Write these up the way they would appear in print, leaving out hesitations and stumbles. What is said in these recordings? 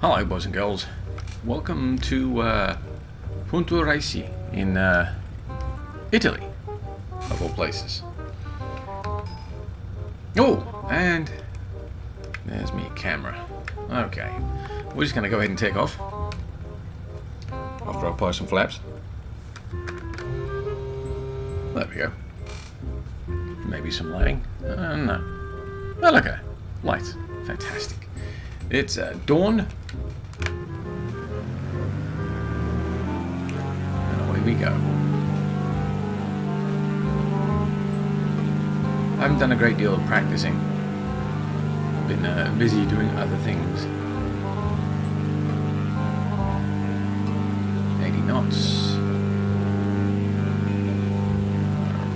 Hello, boys and girls. Welcome to Punta Raisi in Italy, of all places. Oh, and there's me camera. Okay, we're just going to go ahead and take off after I apply some flaps. There we go. Maybe some lighting. No. Oh, look at that. Lights. Fantastic. It's dawn. And away we go. I haven't done a great deal of practicing. I've been busy doing other things. 80 knots.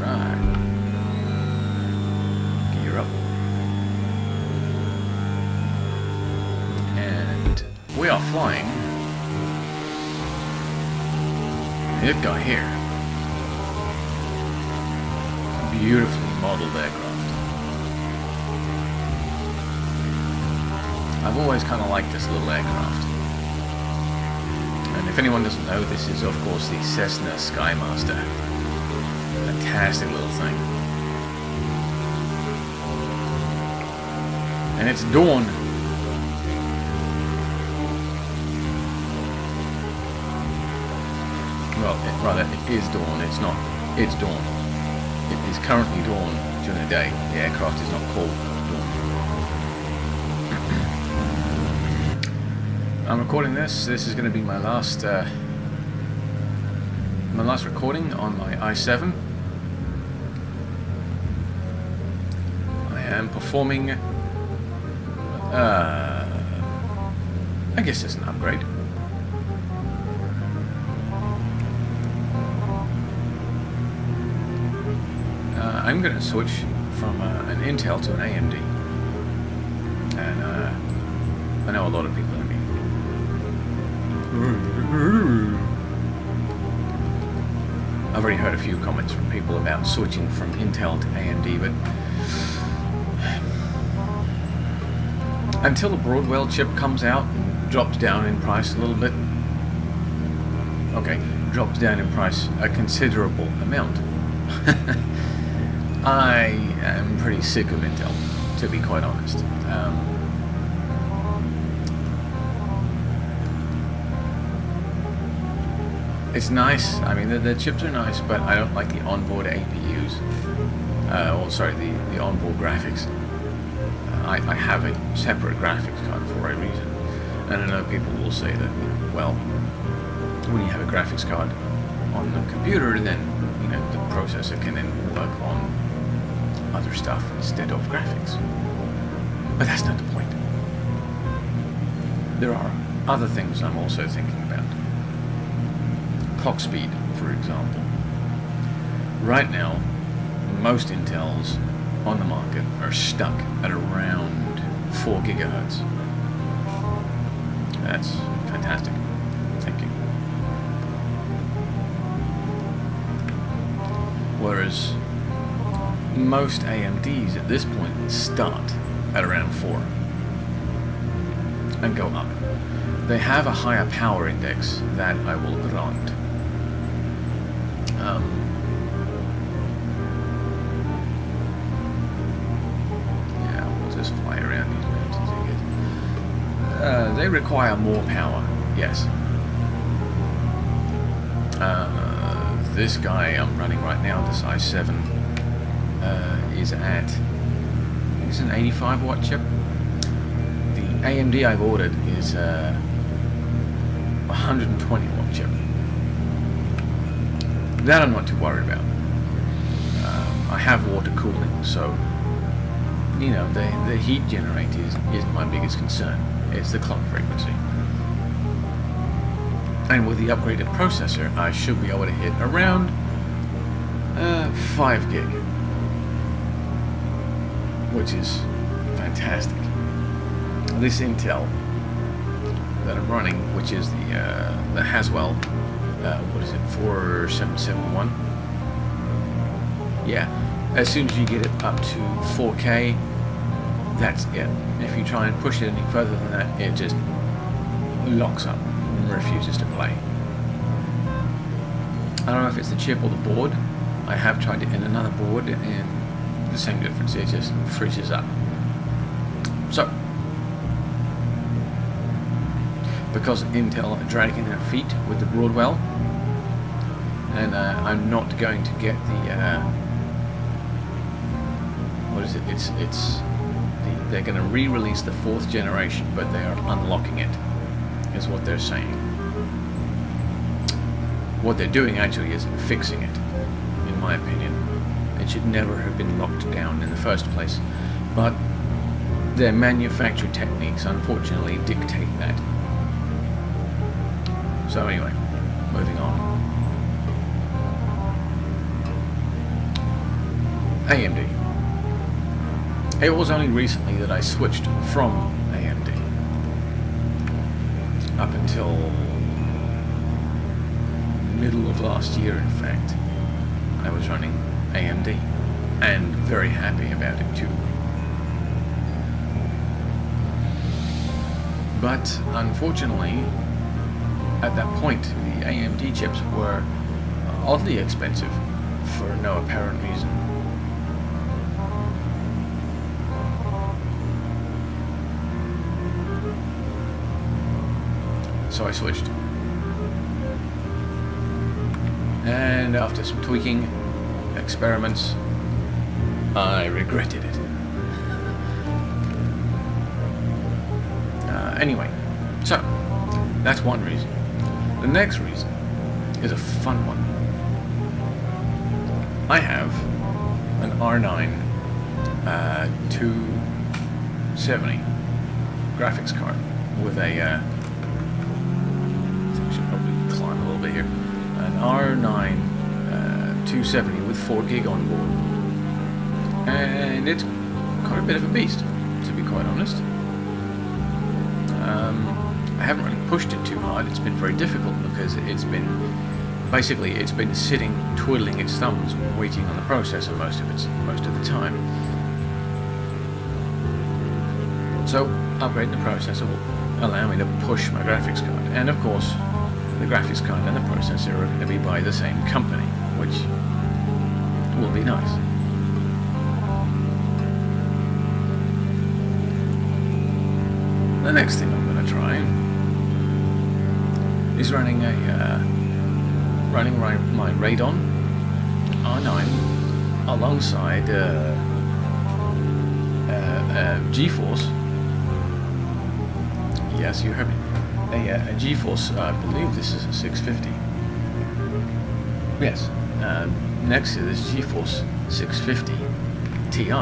Alright. Gear up. And we are flying this guy here. A beautifully modeled aircraft. I've always kind of liked this little aircraft. And if anyone doesn't know, this is of course the Cessna Skymaster. Fantastic little thing. And it's dawn. Well, it is dawn. It's not. It's dawn. It is currently dawn during the day. The aircraft is not called dawn. I'm recording this. This is going to be my last recording on my i7. I am performing. I guess it's an upgrade. I'm going to switch from an Intel to an AMD, and I know a lot of people are going I've already heard a few comments from people about switching from Intel to AMD, but until the Broadwell chip comes out and drops down in price a little bit, drops down in price a considerable amount. I am pretty sick of Intel, to be quite honest. It's nice. I mean, the chips are nice, but I don't like the onboard APUs. The onboard graphics. I have a separate graphics card for a reason. And I know people will say that, well, when you have a graphics card on the computer, then the processor can then work on other stuff instead of graphics. But that's not the point. There are other things I'm also thinking about. Clock speed, for example. Right now, most Intels on the market are stuck at around 4 gigahertz. That's fantastic. Thank you. Whereas most AMDs at this point start at around 4 and go up. They have a higher power index, that I will grant. We'll just fly around these mountains again. They require more power, yes. This guy I'm running right now, this i7, is at, I think it's an 85 watt chip. The AMD I've ordered is a 120 watt chip. That I'm not too worried about. I have water cooling, so the heat generated isn't my biggest concern. It's the clock frequency. And with the upgraded processor, I should be able to hit around 5 gig, which is fantastic. This Intel that I'm running, which is the Haswell, 4771. Yeah, as soon as you get it up to 4K, that's it. If you try and push it any further than that, it just locks up and refuses to play. I don't know if it's the chip or the board. I have tried it in another board and the same difference, it just freezes up. So, because Intel are dragging their feet with the Broadwell, and I'm not going to get the what is it? They're going to re-release the 4th generation, but they are unlocking it, is what they're saying. What they're doing actually is fixing it, in my opinion. It should never have been locked down in the first place, but their manufacture techniques unfortunately dictate that. So anyway, moving on. AMD. It was only recently that I switched from AMD. Up until middle of last year, in fact, I was running AMD, and very happy about it too. But unfortunately, at that point, the AMD chips were oddly expensive for no apparent reason. So I switched. And after some tweaking, experiments, I regretted it. Anyway, so that's one reason. The next reason is a fun one. I have an R9 270 graphics card with a I should probably climb a little bit here. An R9 270 with 4 gig on board, and it's quite a bit of a beast, to be quite honest. I haven't really pushed it too hard. It's been very difficult because it's been sitting twiddling its thumbs waiting on the processor most of the time. So upgrading the processor will allow me to push my graphics card, and of course the graphics card and the processor are going to be by the same company, which will be nice. The next thing I'm going to try is running my Radeon R9 alongside GeForce. Yes, you heard me. A GeForce, I believe this is a 650. Yes, next to this GeForce 650 Ti.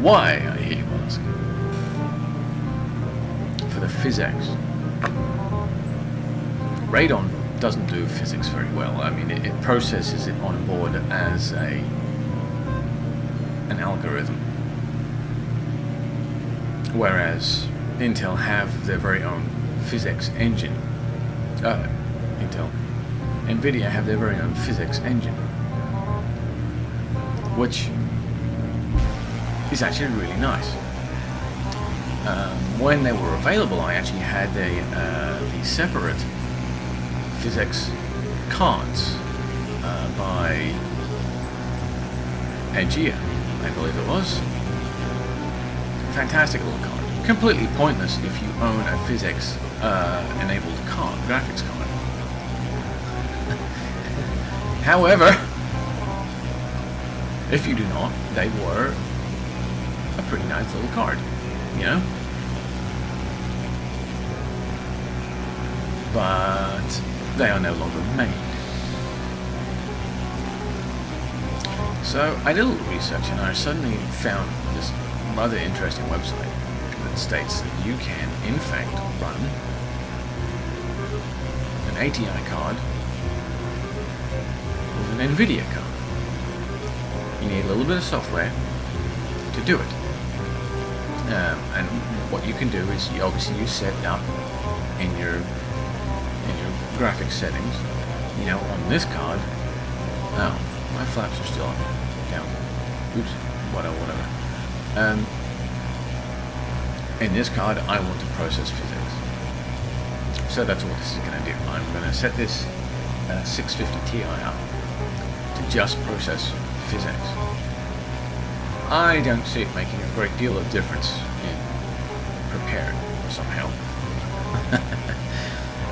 Why, I hear you ask? For the physics. Radeon doesn't do physics very well. I mean, it processes it on board as an algorithm, whereas Intel have their very own physics engine. NVidia have their very own physics engine, which is actually really nice. When they were available, I actually had the separate physics cards by Aegea, I believe it was. Fantastic little card. Completely pointless if you own a physics enabled graphics card. However, if you do not, they were a pretty nice little card, you know? But they are no longer made. So I did a little research and I suddenly found this rather interesting website that states that you can, in fact, run an ATI card with an NVidia card. You need a little bit of software to do it. And what you can do is you set it up in your graphics settings. You know, on this card, oh, my flaps are still down. Oops, whatever. In this card, I want to process physics. So that's what this is going to do. I'm going to set this 650 Ti up to just process physics. I don't see it making a great deal of difference in prepared somehow.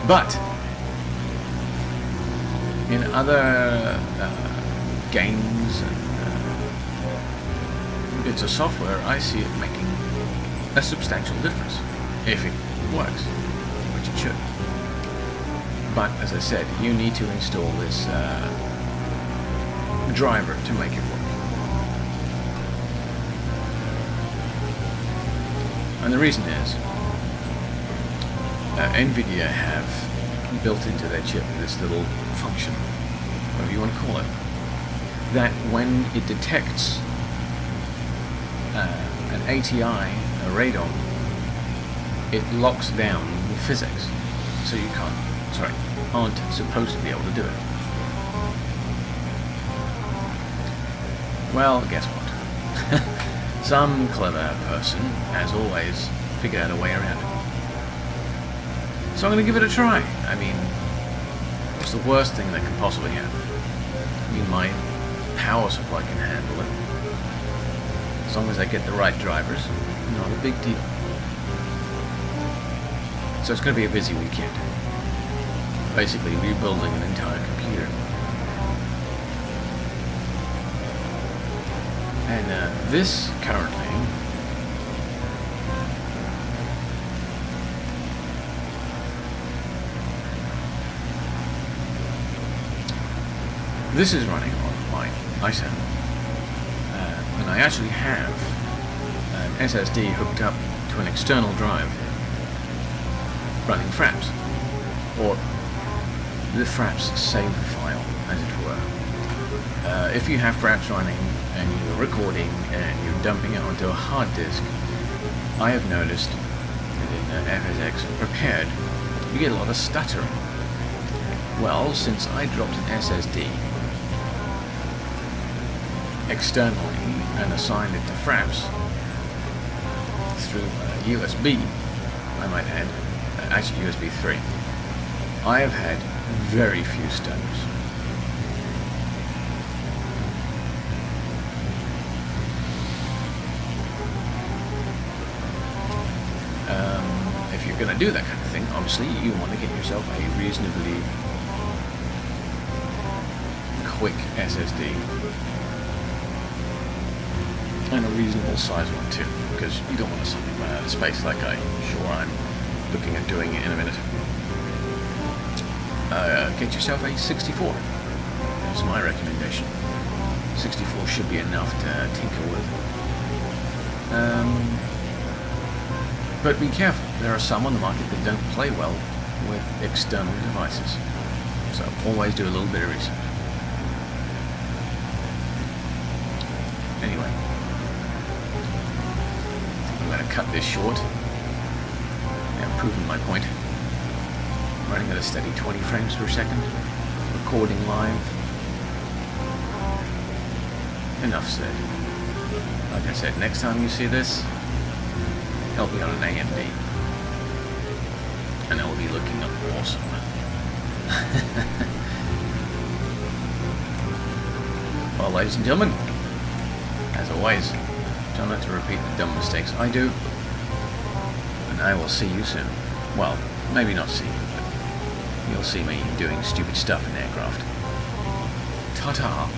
But in other games and bits of software, I see it making a substantial difference if it works, which it should. But as I said, you need to install this driver to make it work. And the reason is NVidia have built into their chip this little function, whatever you want to call it, that when it detects an ATI, a Radeon, it locks down the physics, so you aren't supposed to be able to do it. Well, guess what? Some clever person, as always, figured out a way around it. So I'm going to give it a try. I mean, what's the worst thing that could possibly happen? I mean, my power supply can handle it. As long as I get the right drivers, not a big deal. So it's going to be a busy weekend. Basically rebuilding an entire computer. And this currently this is running on my i7. And I actually have an SSD hooked up to an external drive running fraps, or the fraps save file, as it were. If you have fraps running and you're recording and you're dumping it onto a hard disk, I have noticed that in FSX Prepared, you get a lot of stuttering. Well, since I dropped an SSD externally and assigned it to fraps through USB, I might add, actually USB 3, I have had very few stutters. If you're going to do that kind of thing, obviously you want to get yourself a reasonably quick SSD. And a reasonable size one too, because you don't want something run out of space like I'm looking at doing it in a minute. Get yourself a 64. That's my recommendation. 64 should be enough to tinker with. But be careful, there are some on the market that don't play well with external devices. So always do a little bit of research. Anyway, I'm going to cut this short. I've proven my point. I'm running at a steady 20 frames per second, recording live. Enough said. Like I said, next time you see this, it'll be on an AMD. And it'll be looking awesome. Well, ladies and gentlemen, as always, try not to repeat the dumb mistakes I do. And I will see you soon. Well, maybe not see you, but you'll see me doing stupid stuff in aircraft. Ta-ta!